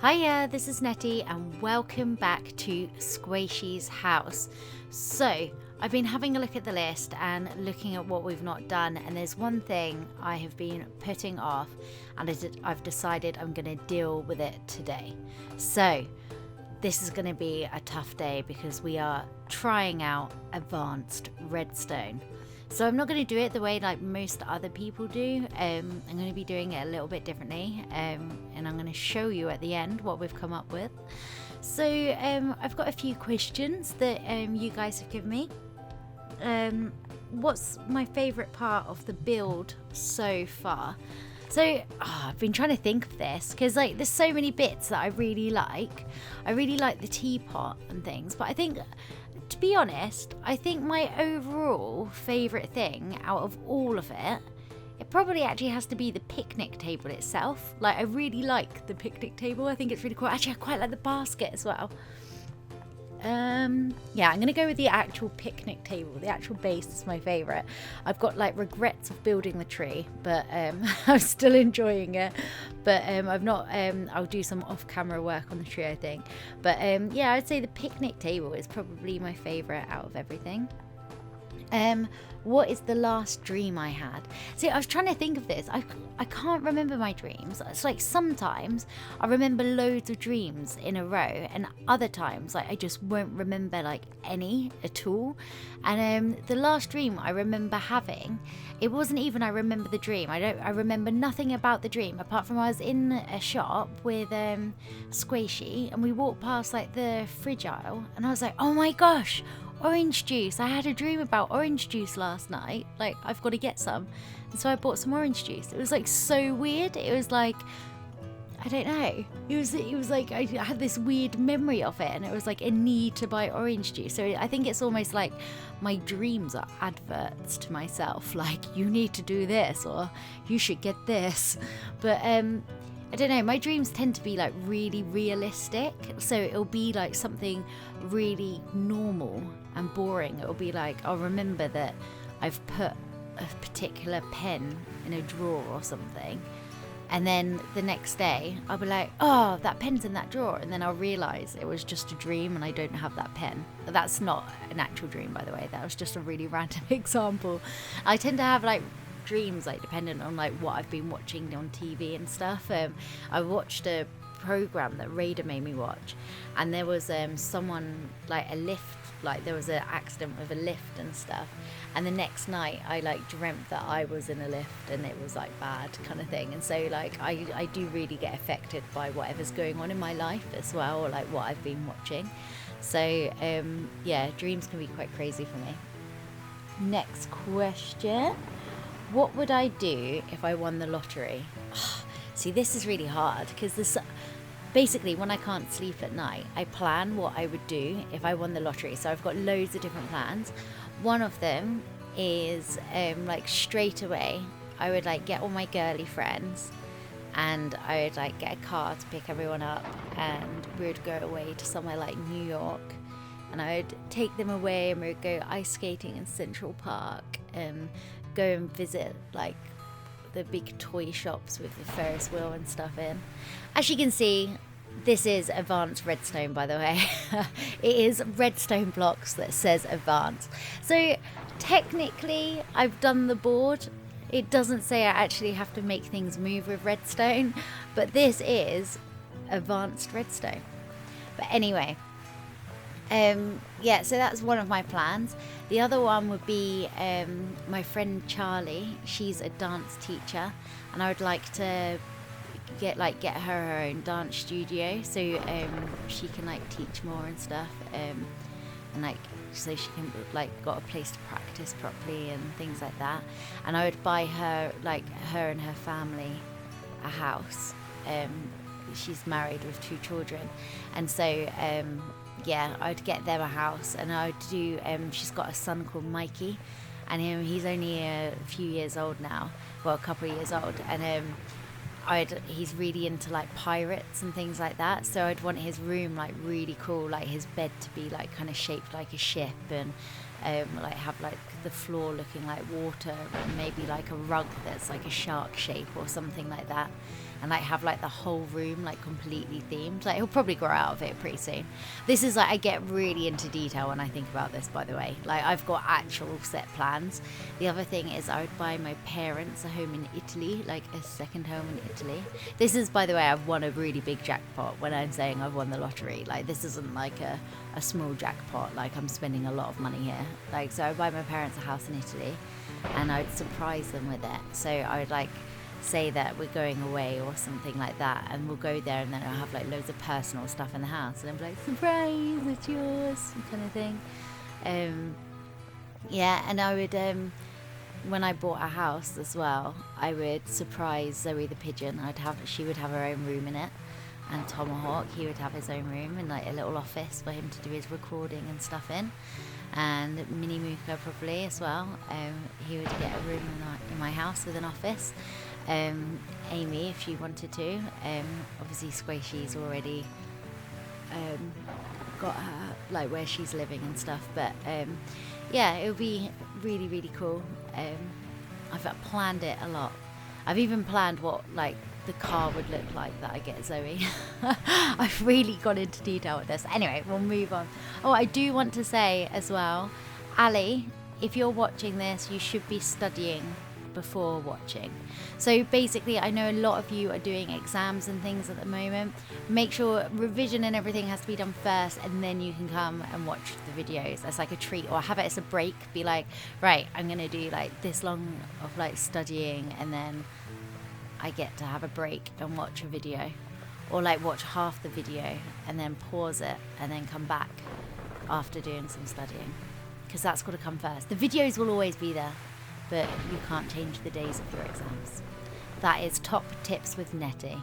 Hiya, this is Netty and welcome back to Sqaishey's house. So, I've been having a look at the list and looking at what we've not done, and there's one thing I have been putting off and I've decided I'm going to deal with it today. So, this is going to be a tough day because we are trying out advanced redstone. So I'm not going to do it the way like most other people do. I'm going to be doing it a little bit differently, and I'm going to show you at the end what we've come up with. So I've got a few questions that you guys have given me. What's my favourite part of the build so far? So I've been trying to think of this because like there's so many bits that I really like. I really like the teapot and things, but I think, to be honest, I think my overall favourite thing out of all of it, it probably actually has to be the picnic table itself. Like, I really like the picnic table. I think it's really cool. Actually, I quite like the basket as well. Yeah, I'm going to go with the actual picnic table. The actual base is my favourite. I've got like regrets of building the tree, but I'm still enjoying it. But I've not, I'll do some off-camera work on the tree, I think. But yeah, I'd say the picnic table is probably my favourite out of everything. What is the last dream I had? See, I was trying to think of this. I can't remember my dreams. It's like sometimes I remember loads of dreams in a row, and other times like I just won't remember like any at all. And the last dream I remember having, it wasn't even I remember the dream. I remember nothing about the dream apart from I was in a shop with Sqaishey, and we walked past like the fridge aisle, and I was like, oh my gosh, orange juice. I had a dream about orange juice last night. Like, I've got to get some. And so I bought some orange juice. It was like so weird. It was like, I don't know. It was like I had this weird memory of it, and it was like a need to buy orange juice. So I think it's almost like my dreams are adverts to myself. Like, you need to do this, or you should get this. But I don't know, my dreams tend to be like really realistic, so it'll be like something really normal and boring. It'll be like, I'll remember that I've put a particular pen in a drawer or something, and then the next day I'll be like, oh, that pen's in that drawer, and then I'll realise it was just a dream and I don't have that pen. That's not an actual dream, by the way, that was just a really random example. I tend to have like dreams like dependent on like what I've been watching on TV and stuff. I watched a program that Raider made me watch, and there was someone like a lift, like there was an accident with a lift and stuff, and the next night I like dreamt that I was in a lift and it was like bad kind of thing. And so like I do really get affected by whatever's going on in my life as well, or like what I've been watching. So yeah, dreams can be quite crazy for me. Next question. What would I do if I won the lottery? See, this is really hard because this, basically when I can't sleep at night, I plan what I would do if I won the lottery. So I've got loads of different plans. One of them is like straight away I would like get all my girly friends, and I would like get a car to pick everyone up, and we would go away to somewhere like New York, and I would take them away and we would go ice skating in Central Park and go and visit like the big toy shops with the Ferris wheel and stuff in. As you can see, this is advanced redstone, by the way. It is redstone blocks that says advanced. So technically I've done the board. It doesn't say I actually have to make things move with redstone, but this is advanced redstone. But anyway, yeah, so that's one of my plans. The other one would be my friend Charlie. She's a dance teacher, and I would like to get her own dance studio, so she can like teach more and stuff, and like so she can like got a place to practice properly and things like that. And I would buy her, like her and her family, a house. She's married with 2 children, and so yeah, I'd get them a house, and I'd do, she's got a son called Mikey, and he's only a few years old now, well, a couple of years old, and he's really into like pirates and things like that, so I'd want his room like really cool, like his bed to be like kind of shaped like a ship, and like have like the floor looking like water, and maybe like a rug that's like a shark shape or something like that. and like have like the whole room like completely themed. Like he'll probably grow out of it pretty soon. This is like, I get really into detail when I think about this, by the way. Like I've got actual set plans. The other thing is I would buy my parents a home in Italy, like a second home in Italy. This is, by the way, I've won a really big jackpot when I'm saying I've won the lottery. Like this isn't like a small jackpot. Like I'm spending a lot of money here. Like, so I would buy my parents a house in Italy and I would surprise them with it. So I would like say that we're going away or something like that, and we'll go there, and then I'll have like loads of personal stuff in the house, and I'm like, surprise, it's yours, kind of thing. Yeah, and I would when I bought a house as well, I would surprise Zoe the pigeon. She would have her own room in it, and Tomahawk, he would have his own room and like a little office for him to do his recording and stuff in. And Mini Mooka probably as well. He would get a room in my house with an office. Amy, if she wanted to. Obviously Sqaishey's already got her, like where she's living and stuff. But yeah, it would be really, really cool. I've planned it a lot. I've even planned what like the car would look like that I get Zoe. I've really gone into detail with this. Anyway, we'll move on. Oh, I do want to say as well, Ali, if you're watching this, you should be studying before watching. So basically, I know a lot of you are doing exams and things at the moment. Make sure revision and everything has to be done first, and then you can come and watch the videos as like a treat, or have it as a break. Be like, right, I'm gonna do like this long of like studying, and then I get to have a break and watch a video, or like watch half the video and then pause it and then come back after doing some studying, because that's got to come first. The videos will always be there, but you can't change the days of your exams. That is top tips with Netty.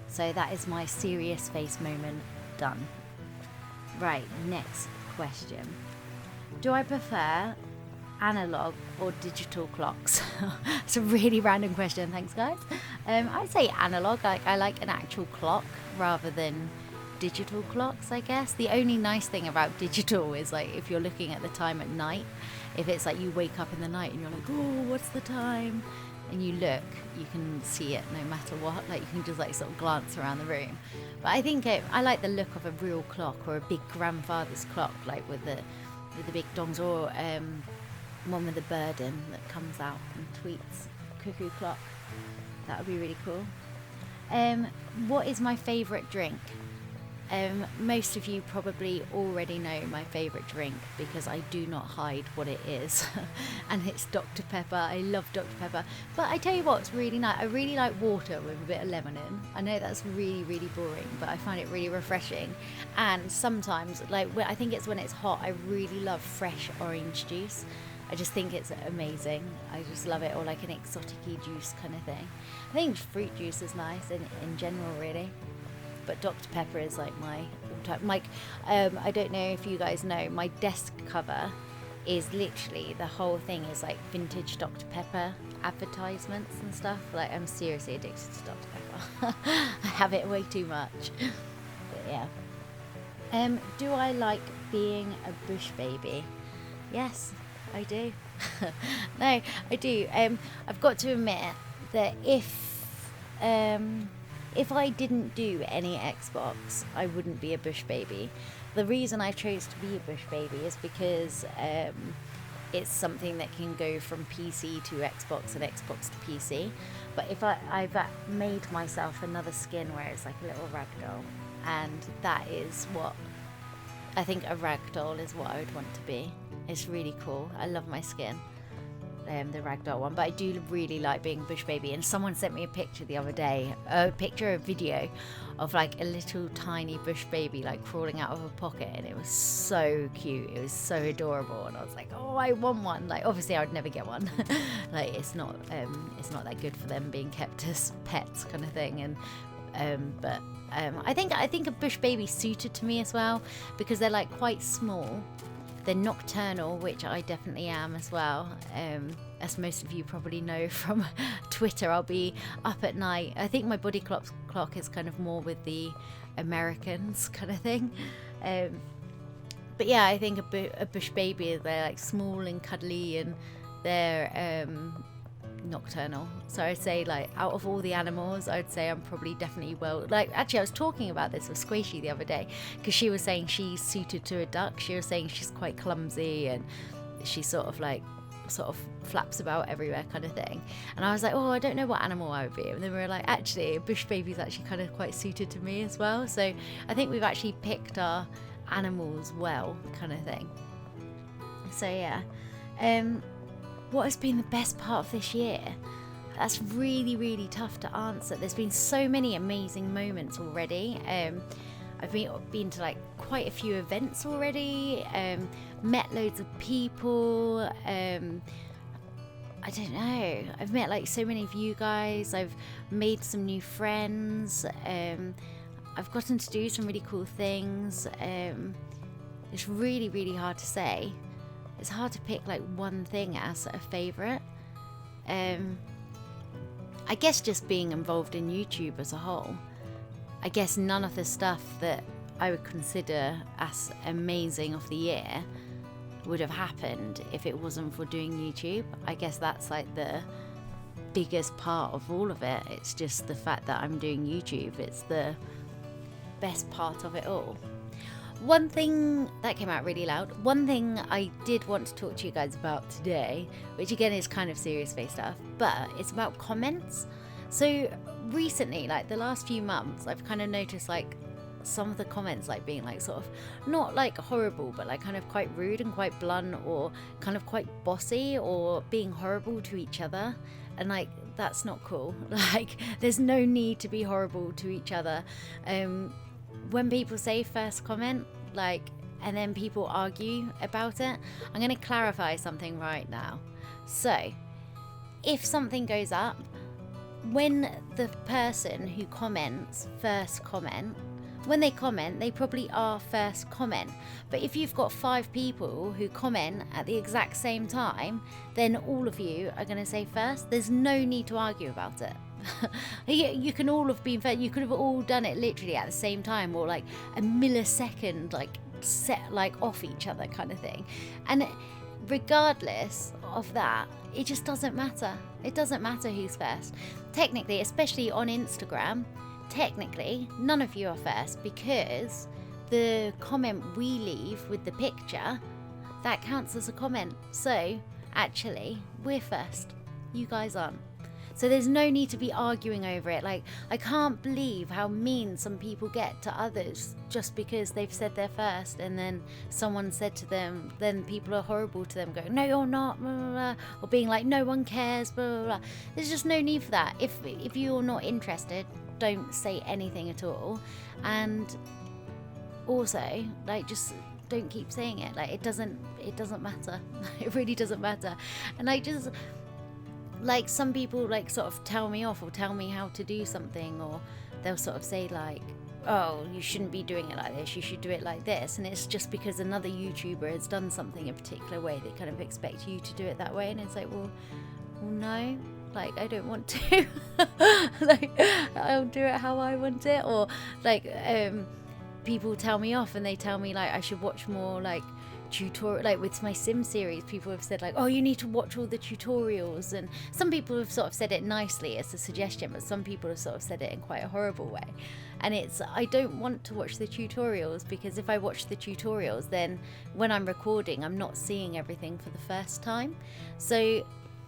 So that is my serious face moment done. Right, next question. Do I prefer analog or digital clocks? It's a really random question, thanks guys. I'd say analog. Like I like an actual clock rather than digital clocks, I guess. The only nice thing about digital is like if you're looking at the time at night, if it's like you wake up in the night and you're like, oh, what's the time, and you look, you can see it no matter what. Like you can just like sort of glance around the room. But I think I like the look of a real clock, or a big grandfather's clock, like with the big dongs, or one with a bird in that comes out and tweets. Cuckoo clock. That would be really cool. What is my favourite drink? Most of you probably already know my favourite drink, because I do not hide what it is. And it's Dr. Pepper. I love Dr. Pepper. But I tell you what's really nice. I really like water with a bit of lemon in. I know that's really, really boring, but I find it really refreshing. And sometimes, like I think it's when it's hot, I really love fresh orange juice. I just think it's amazing. I just love it. Or like an exotic-y juice kind of thing. I think fruit juice is nice in general, really. But Dr. Pepper is like my all-time. Like, I don't know if you guys know, my desk cover is literally, the whole thing is like vintage Dr. Pepper advertisements and stuff. Like, I'm seriously addicted to Dr. Pepper. I have it way too much. But yeah. Do I like being a bush baby? Yes, I do. No, I do. I've got to admit that if I didn't do any Xbox, I wouldn't be a bush baby. The reason I chose to be a bush baby is because it's something that can go from PC to Xbox and Xbox to PC. But if I've made myself another skin where it's like a little ragdoll, and that is what I think a ragdoll is what I would want to be. It's really cool. I love my skin. The ragdoll one, but I do really like being a bush baby. And someone sent me a picture the other day, a video of like a little tiny bush baby like crawling out of a pocket, and it was so cute. It was so adorable, and I was like, oh, I want one. Like obviously I would never get one. Like it's not that good for them being kept as pets kind of thing. And but I think a bush baby suited to me as well, because they're like quite small. They're nocturnal, which I definitely am as well. As most of you probably know from Twitter, I'll be up at night. I think my body clock is kind of more with the Americans kind of thing. But yeah, I think a bush baby, they're like small and cuddly, and they're nocturnal. So I'd say like out of all the animals, I'd say I'm probably definitely actually I was talking about this with Sqaishey the other day, because she was saying she's suited to a duck. She was saying she's quite clumsy and she sort of flaps about everywhere kind of thing. And I was like, oh, I don't know what animal I would be. And then we were like, actually, bush baby's actually kind of quite suited to me as well. So I think we've actually picked our animals well, kind of thing. So yeah. What has been the best part of this year? That's really, really tough to answer. There's been so many amazing moments already. I've been to like quite a few events already, met loads of people. I don't know. I've met like so many of you guys. I've made some new friends. I've gotten to do some really cool things. It's really, really hard to say. It's hard to pick like one thing as a favourite. I guess just being involved in YouTube as a whole. I guess none of the stuff that I would consider as amazing of the year would have happened if it wasn't for doing YouTube. I guess that's like the biggest part of all of it. It's just the fact that I'm doing YouTube. It's the best part of it all. One thing that came out really loud, one thing I did want to talk to you guys about today, which again is kind of serious-based stuff, but it's about comments. So recently, like the last few months, I've kind of noticed like some of the comments like being like sort of not like horrible, but like kind of quite rude and quite blunt, or kind of quite bossy, or being horrible to each other. And like that's not cool. Like there's no need to be horrible to each other. When people say first comment, like, and then people argue about it, I'm going to clarify something right now. So if something goes up, when the person who comments first comment, when they comment, they probably are first comment. But if you've got 5 people who comment at the exact same time, then all of you are going to say first. There's no need to argue about it. You can all have been first. You could have all done it literally at the same time, or like a millisecond, like set like off each other kind of thing. And regardless of that, it just doesn't matter. It doesn't matter who's first. Technically, especially on Instagram, technically none of you are first, because the comment we leave with the picture, that counts as a comment. So actually we're first, you guys aren't. So there's no need to be arguing over it. Like, I can't believe how mean some people get to others just because they've said they're first, and then someone said to them, then people are horrible to them, going, no, you're not, blah, blah, blah, or being like, no one cares, blah, blah, blah. There's just no need for that. If you're not interested, don't say anything at all. And also, like, just don't keep saying it. Like, it doesn't matter. It really doesn't matter. And I just, like, some people like sort of tell me off or tell me how to do something, or they'll sort of say like, oh, you shouldn't be doing it like this, you should do it like this. And it's just because another YouTuber has done something a particular way, they kind of expect you to do it that way. And it's like, well no, like, I don't want to. Like, I'll do it how I want it. Or like people tell me off and they tell me like I should watch more like tutorial, like with my sim series, people have said like, oh, you need to watch all the tutorials. And some people have sort of said it nicely as a suggestion, but some people have sort of said it in quite a horrible way. And it's, I don't want to watch the tutorials, because if I watch the tutorials, then when I'm recording, I'm not seeing everything for the first time. So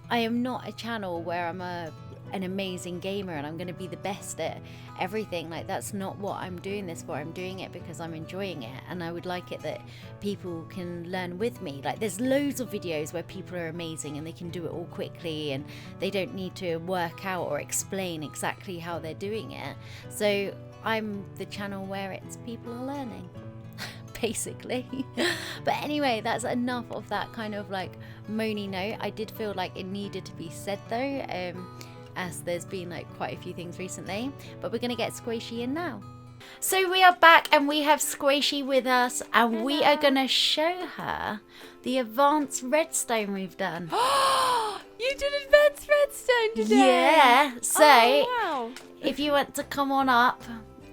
I am not a channel where I'm an amazing gamer and I'm going to be the best at everything. Like, that's not what I'm doing this for. I'm doing it because I'm enjoying it, and I would like it that people can learn with me. Like, there's loads of videos where people are amazing and they can do it all quickly, and they don't need to work out or explain exactly how they're doing it. So I'm the channel where it's people are learning, basically. But anyway, that's enough of that kind of like moany note. I did feel like it needed to be said though, as there's been like quite a few things recently. But we're gonna get Sqaishey in now. So we are back and we have Sqaishey with us, and hello, we are gonna show her the advanced redstone we've done. You did advanced redstone today? Yeah, so wow, if you want to come on up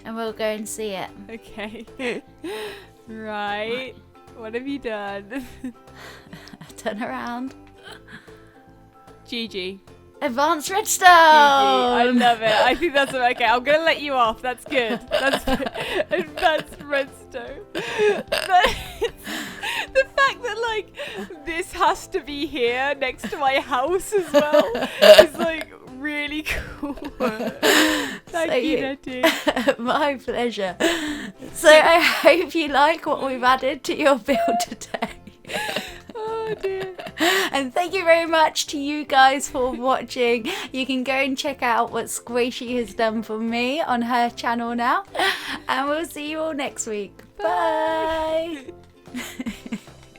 and we'll go and see it. Okay. Right, what have you done? Turn around. Gigi. Advanced Redstone. I love it. I think that's okay. I'm gonna let you off. That's good. That's advanced redstone. But the fact that like this has to be here next to my house as well is like really cool. Thank you, Netty. My pleasure. So I hope you like what we've added to your build today. Oh dear. And thank you very much to you guys for watching. You can go and check out what Sqaishey has done for me on her channel now. And we'll see you all next week. Bye.